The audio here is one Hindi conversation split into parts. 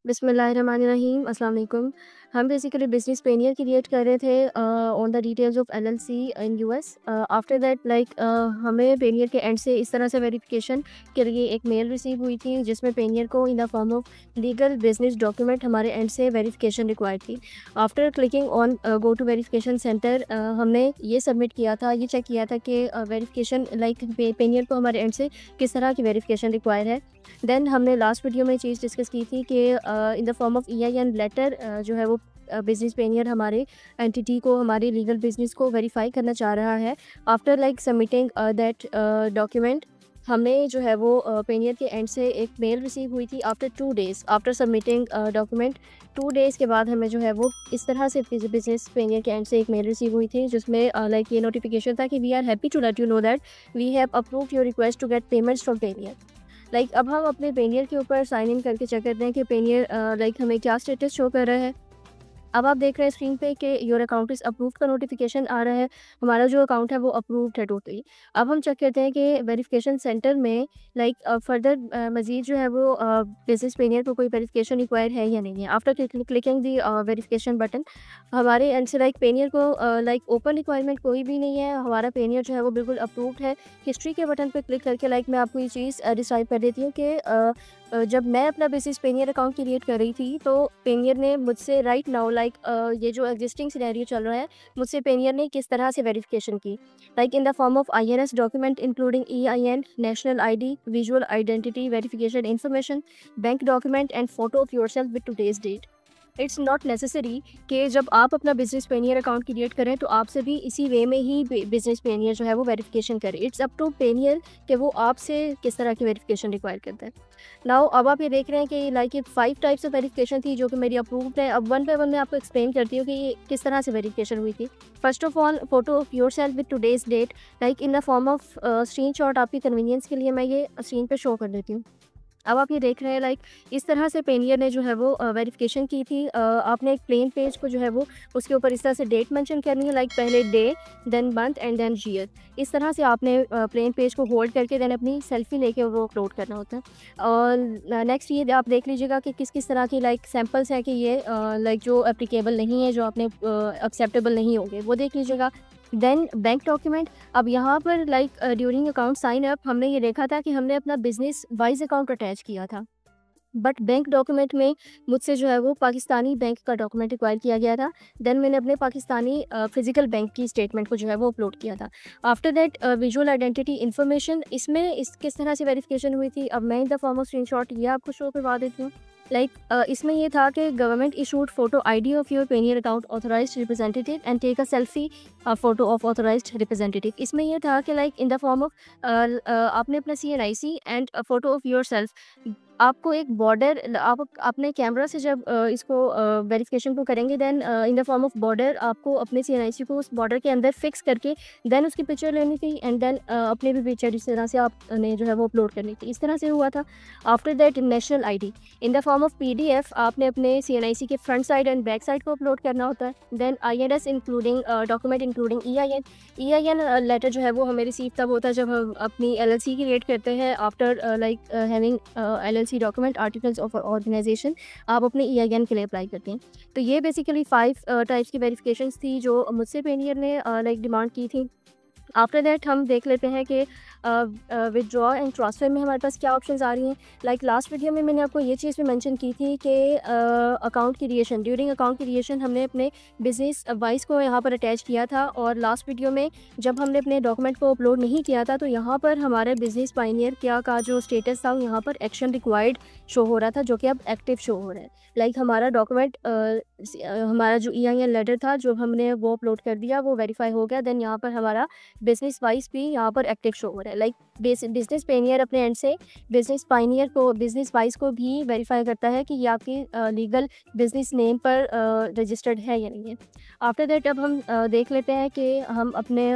बिस्मिल्लाहिर्रहमानिर्रहीम, अस्सलाम वालेकुम। हम बेसिकली बिजनेस पेनियर क्रिएट कर रहे थे on the details of LLC in US. After that हमें पेनियर के एंड से इस तरह से वेरिफिकेशन के लिए एक मेल रिसीव हुई थी जिसमें पेनियर को in the form of legal business document हमारे एंड से वेरिफिकेशन रिक्वायर्ड थी। After clicking on go to verification centre हमने ये सबमिट किया था, ये चेक किया था कि वेरिफिकेशन पेनियर को हमारे एंड से किस तरह की वेरिफिकेशन रिक्वायर है। देन हमने लास्ट वीडियो में चीज़ डिस्कस की थी कि in the form of EIN letter जो है वो बिजनेस पेनियर हमारे एंटिटी को, हमारे लीगल बिजनेस को वेरीफाई करना चाह रहा है। आफ्टर सबमिटिंग दैट डॉक्यूमेंट हमें जो है वो पेनियर के एंड से एक मेल रिसीव हुई थी after 2 days after submitting document. 2 days के बाद हमें जो है वो इस तरह से बिजनेस पेनियर के एंड से एक मेल रिसीव हुई थी जिसमें ये नोटिफिकेशन था कि we are happy to let you know that we have approved your request to get payments from Payoneer. अब हम अपने पेनियर के ऊपर साइन इन करके चेक करते हैं कि पेनियर हमें क्या स्टेटस शो कर रहा है। अब आप देख रहे हैं स्क्रीन पे कि योर अकाउंट इज़ अप्रूव्ड का नोटिफिकेशन आ रहा है। हमारा जो अकाउंट है वो अप्रूव्ड है टोटली। अब हम चेक करते हैं कि वेरिफिकेशन सेंटर में फर्दर मज़ीद जो है वो बिजनेस पेनियर को कोई वेरिफिकेशन रिक्वायर है या नहीं है। आफ्टर क्लिकिंग दी वेरिफिकेशन बटन हमारे एंड से पेनियर को ओपन रिक्वायरमेंट कोई भी नहीं है। हमारा पेनियर जो है वो बिल्कुल अप्रूव्ड है। हिस्ट्री के बटन पर क्लिक करके मैं आपको ये चीज़ डिस्क्राइब कर देती हूँ कि जब मैं अपना बिजनेस पेनियर अकाउंट क्रिएट कर रही थी तो पेनियर ने मुझसे राइट नाउ ये जो एग्जिस्टिंग सिनेरियो चल रहा है मुझसे पेनियर ने किस तरह से वेरिफिकेशन की in the form of INS document including EIN, national ID, visual identity verification information, bank document and photo of yourself with today's date. It's not necessary कि जब आप अपना बिजनेस पेनियर अकाउंट क्रिएट करें तो आपसे भी इसी वे में ही बिजनेस पेनियर जो है वो वेरिफिकेशन करे। इट्स अप टू पेनियर कि वो आपसे किस तरह की वेरिफिकेशन रिक्वायर करता है। नाउ अब आप ये देख रहे हैं कि ये 5 टाइप्स ऑफ वेरिफिकेशन थी जो कि मेरी अप्रूव्ड है। अब वन बाय वन मैं आपको एक्सप्लेन करती हूँ कि ये किस तरह से वेरिफिकेशन हुई थी। First of all, photo of yourself with today's date in the form of screenshot. आपकी कन्वीनियंस के लिए मैं ये स्क्रीन पर शो कर देती हूँ। अब आप ये देख रहे हैं इस तरह से पेनियर ने जो है वो वेरिफिकेशन की थी। आपने एक प्लेन पेज को जो है वो उसके ऊपर इस तरह से डेट मेंशन करनी है, पहले day, then month and then year. इस तरह से आपने प्लेन पेज को होल्ड करके देन अपनी सेल्फी लेके वो अपलोड करना होता है। और नेक्स्ट ये आप देख लीजिएगा कि किस किस तरह की सैम्पल्स हैं कि ये जो एप्लीकेबल नहीं है, जो आपने एक्सेप्टेबल नहीं होंगे, वो देख लीजिएगा। Then bank document. अब यहाँ पर ड्यूरिंग अकाउंट साइन अप हमने ये देखा था कि हमने अपना बिजनेस वाइज अकाउंट अटैच किया था, बट बैंक डॉक्यूमेंट में मुझसे जो है वो पाकिस्तानी बैंक का डॉक्यूमेंट रिक्वायर किया गया था। देन मैंने अपने पाकिस्तानी फिजिकल बैंक की स्टेटमेंट को जो है वो अपलोड किया था। After that visual identity information, इसमें किस तरह से वेरिफिकेशन हुई थी अब मैं इन द फॉर्म ऑफ स्क्रीनशॉट ये आपको शो करवा देती हूँ। इसमें ये था कि government issued photo ID of your Payoneer account authorised representative and take a selfie photo of authorised representative. इसमें ये था कि इन द फॉर्म ऑफ आपने अपना CNIC and photo of your self, आपको एक बॉर्डर, आप अपने कैमरा से जब इसको वेरिफिकेशन को करेंगे then in the form of border आपको अपने CNIC को उस बॉर्डर के अंदर फिक्स करके देन उसकी पिक्चर लेनी थी एंड देन अपने भी पिक्चर इस तरह से आपने जो है वो अपलोड करनी थी। इस तरह से हुआ था। After that national ID in the form of PDF आपने अपने CNIC के front side and back side को अपलोड करना होता है। Then INS including document including EIN letter जो है वो हमें रिसीव तब होता है जब हम अपनी LLC क्रिएट करते हैं। After having LLC document articles of organisation आप अपने EIN के लिए अप्लाई करते हैं। तो ये बेसिकली 5 टाइप्स की वेरिफिकेशंस थी जो मुझसे पेनियर ने डिमांड की थी। आफ्टर दैट हम देख लेते हैं कि विदड्रॉ एंड ट्रांसफ़र में हमारे पास क्या ऑप्शंस आ रही हैं। लास्ट वीडियो में मैंने आपको ये चीज़ भी मेंशन की थी कि account creation, during account creation हमने अपने बिजनेस वाइस को यहाँ पर अटैच किया था और लास्ट वीडियो में जब हमने अपने डॉक्यूमेंट को अपलोड नहीं किया था तो यहाँ पर हमारे बिजनेस पायनियर क्या का जो स्टेटस था यहाँ पर एक्शन रिक्वायर्ड शो हो रहा था, जो कि अब एक्टिव शो हो रहा है। हमारा डॉक्यूमेंट हमारा जो EIN लेटर था जो हमने वो अपलोड कर दिया, वो वेरीफाई हो गया। देन यहाँ पर हमारा बिजनेस वाइज भी यहाँ पर एक्टिव शो हो रहा है। बिजनेस पेनियर अपने एंड से बिजनेस पायनियर को, बिजनेस वाइज को भी वेरीफाई करता है कि ये आपकी लीगल बिजनेस नेम पर रजिस्टर्ड है या नहीं है। आफ्टर दैट अब हम देख लेते हैं कि हम अपने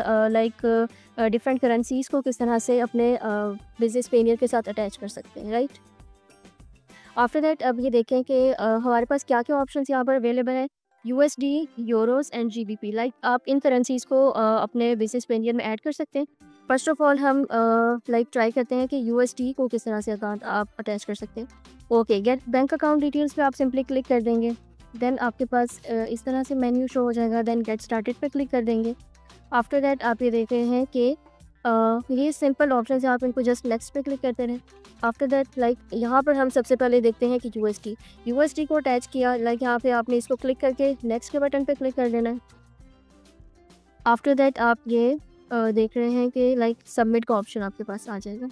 डिफरेंट करेंसीज़ को किस तरह से अपने बिजनेस पेनियर के साथ अटैच कर सकते हैं, राइट। आफ्टर दैट अब ये देखें कि हमारे पास क्या क्या ऑप्शंस यहाँ पर अवेलेबल है। USD, Euros and GBP. Like आप इन करेंसीज़ को अपने बिज़नेस पेनियर में ऐड कर सकते हैं। फर्स्ट ऑफ ऑल हम लाइक ट्राई करते हैं कि यूएसडी को किस तरह से अकाउंट आप अटैच कर सकते हैं। Okay, gate bank account details पे आप सिंपली क्लिक कर देंगे। देन आपके पास इस तरह से मेन्यू शो हो जाएगा। देन गेट स्टार्टेड पे क्लिक कर देंगे। आफ्टर दैट आप ये देख रहे हैं कि ये सिंपल ऑप्शन है, आप इनको जस्ट नेक्स्ट पे क्लिक करते रहें। आफ्टर दैट लाइक यहाँ पर हम सबसे पहले देखते हैं कि यूएसडी को अटैच किया। लाइक यहाँ पे आपने इसको क्लिक करके नेक्स्ट के बटन पे क्लिक कर देना है। आफ्टर दैट आप ये देख रहे हैं कि लाइक सबमिट का ऑप्शन आपके पास आ जाएगा।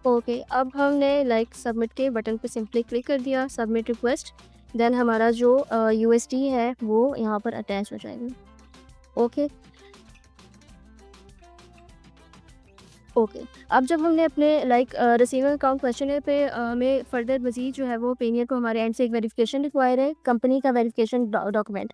ओके, अब हमने लाइक सबमिट के बटन पे सिंपली क्लिक कर दिया, सबमिट रिक्वेस्ट। देन हमारा जो यूएसडी है वो यहाँ पर अटैच हो जाएगा। ओके ओके, अब जब हमने अपने लाइक रिसीवर अकाउंट क्वेश्चनर पे में फर्दर मज़ीद जो है वो पेनियर को हमारे एंड से एक वेरिफिकेशन रिक्वायर है, कंपनी का वेरिफिकेशन डॉक्यूमेंट।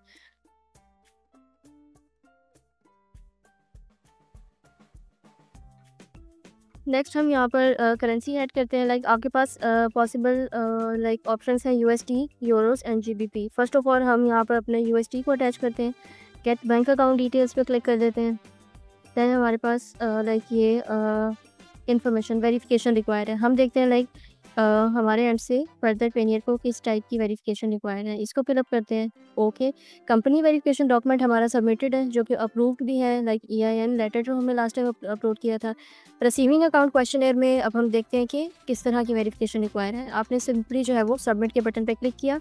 नेक्स्ट हम यहाँ पर करेंसी ऐड करते हैं। लाइक आपके पास पॉसिबल लाइक ऑप्शंस हैं USD, Euros and GBP. First of all हम यहाँ पर अपने यूएसडी को अटैच करते हैं। गेट बैंक अकाउंट डिटेल्स पे क्लिक कर देते हैं। देन हमारे पास लाइक ये इंफॉर्मेशन वेरिफिकेशन रिक्वायर्ड है। हम देखते हैं लाइक हमारे एंड से फर्दर पेनियर को किस टाइप की वेरिफिकेशन रिक्वायर्ड है, इसको फिलअप करते हैं। ओके, कंपनी वेरिफिकेशन डॉक्यूमेंट हमारा सबमिटेड है, जो कि अप्रूव्ड भी है। लाइक EIN लेटर जो हमने लास्ट टाइम अपलोड किया था। रिसीविंग अकाउंट क्वेश्चनर में अब हम देखते हैं कि किस तरह की वेरिफिकेशन रिक्वायर है। आपने सिंपली जो है वो सबमिट के बटन पे क्लिक किया।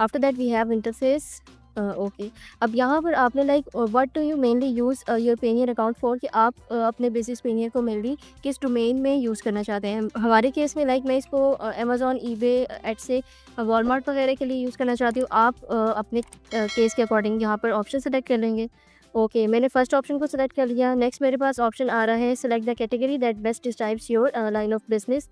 After that we have interface. Okay, अब यहाँ पर आपने like what do you mainly use your Payoneer account for, कि आप अपने बिजनेस पेनियर को मेनली किस डोमेन में यूज़ करना चाहते हैं। हमारे केस में लाइक मैं इसको अमेज़ॉन, ईबे, एटसे, वॉलमार्ट वगैरह के लिए यूज़ करना चाहती हूँ। आप अपने केस के अकॉर्डिंग यहाँ पर ऑप्शन सेलेक्ट कर लेंगे। ओके, मैंने फर्स्ट ऑप्शन को सिलेक्ट कर लिया। नेक्स्ट मेरे पास ऑप्शन आ रहा है select the category that best describes your line of business,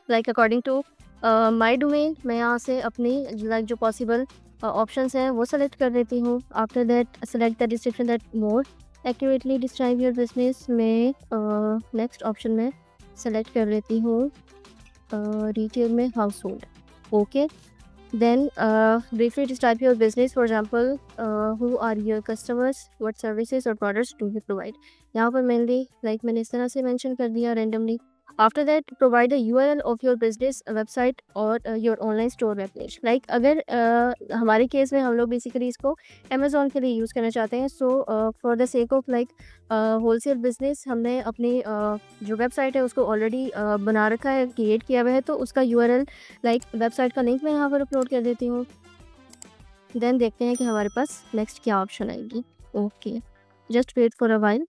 like according to my domain. मैं यहाँ से अपनी लाइक जो पॉसिबल ऑप्शंस हैं वो सेलेक्ट कर देती हूँ। After that select the description that more accurately describe your business में नेक्स्ट ऑप्शन में सेलेक्ट कर लेती हूँ रिटेल में household. Okay, then briefly describe your business, for example who are your customers, what services और प्रोडक्ट्स डू यू प्रोवाइड। यहाँ पर मेनली लाइक मैंने इस तरह से मेंशन कर दिया randomly. After that provide the URL of your business website और your online store web page. Like अगर हमारे केस में हम लोग बेसिकली इसको अमेज़ॉन के लिए यूज़ करना चाहते हैं। So for the sake of like wholesale business हमने अपनी जो वेबसाइट है उसको ऑलरेडी बना रखा है, क्रिएट किया हुआ है, तो उसका URL लाइक वेबसाइट का लिंक मैं यहाँ पर अपलोड कर देती हूँ। देन देखते हैं कि हमारे पास नेक्स्ट क्या ऑप्शन आएगी। Okay, just wait for a while,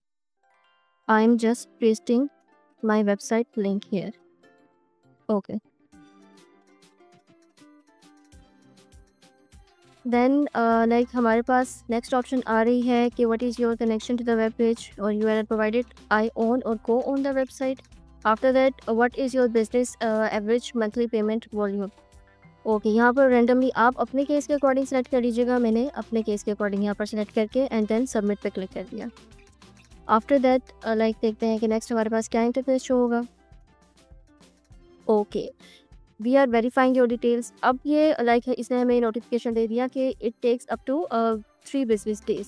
I am just pasting my website link here. Okay, then like हमारे पास नेक्स्ट ऑप्शन आ रही है कि what is your connection to the web page or URL provided, I own or co-own the website. After that what is your business average monthly payment volume. Okay, यहाँ पर रेंडमली आप अपने केस के अकॉर्डिंग सेलेक्ट कर लीजिएगा। मैंने अपने केस के अकॉर्डिंग यहाँ पर सेलेक्ट करके एंड देन सबमिट पे क्लिक कर दिया। आफ्टर दैट लाइक देखते हैं कि नेक्स्ट हमारे पास क्या इंटरफेस शो होगा। Okay, we are verifying your details. अब ये लाइक इसने हमें नोटिफिकेशन दे दिया कि it takes up to 3 business days.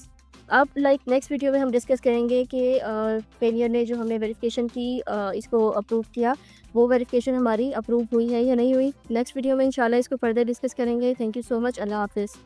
अब लाइक नेक्स्ट वीडियो में हम डिस्कस करेंगे कि पेनियर ने जो हमने वेरिफिकेशन की इसको अप्रूव किया, वो वेरिफिकेशन हमारी अप्रूव हुई है या नहीं हुई। नेक्स्ट वीडियो में इंशाल्लाह इसको फर्दर डिस्कस करेंगे। Thank you so much. अल्लाह हाफिज़।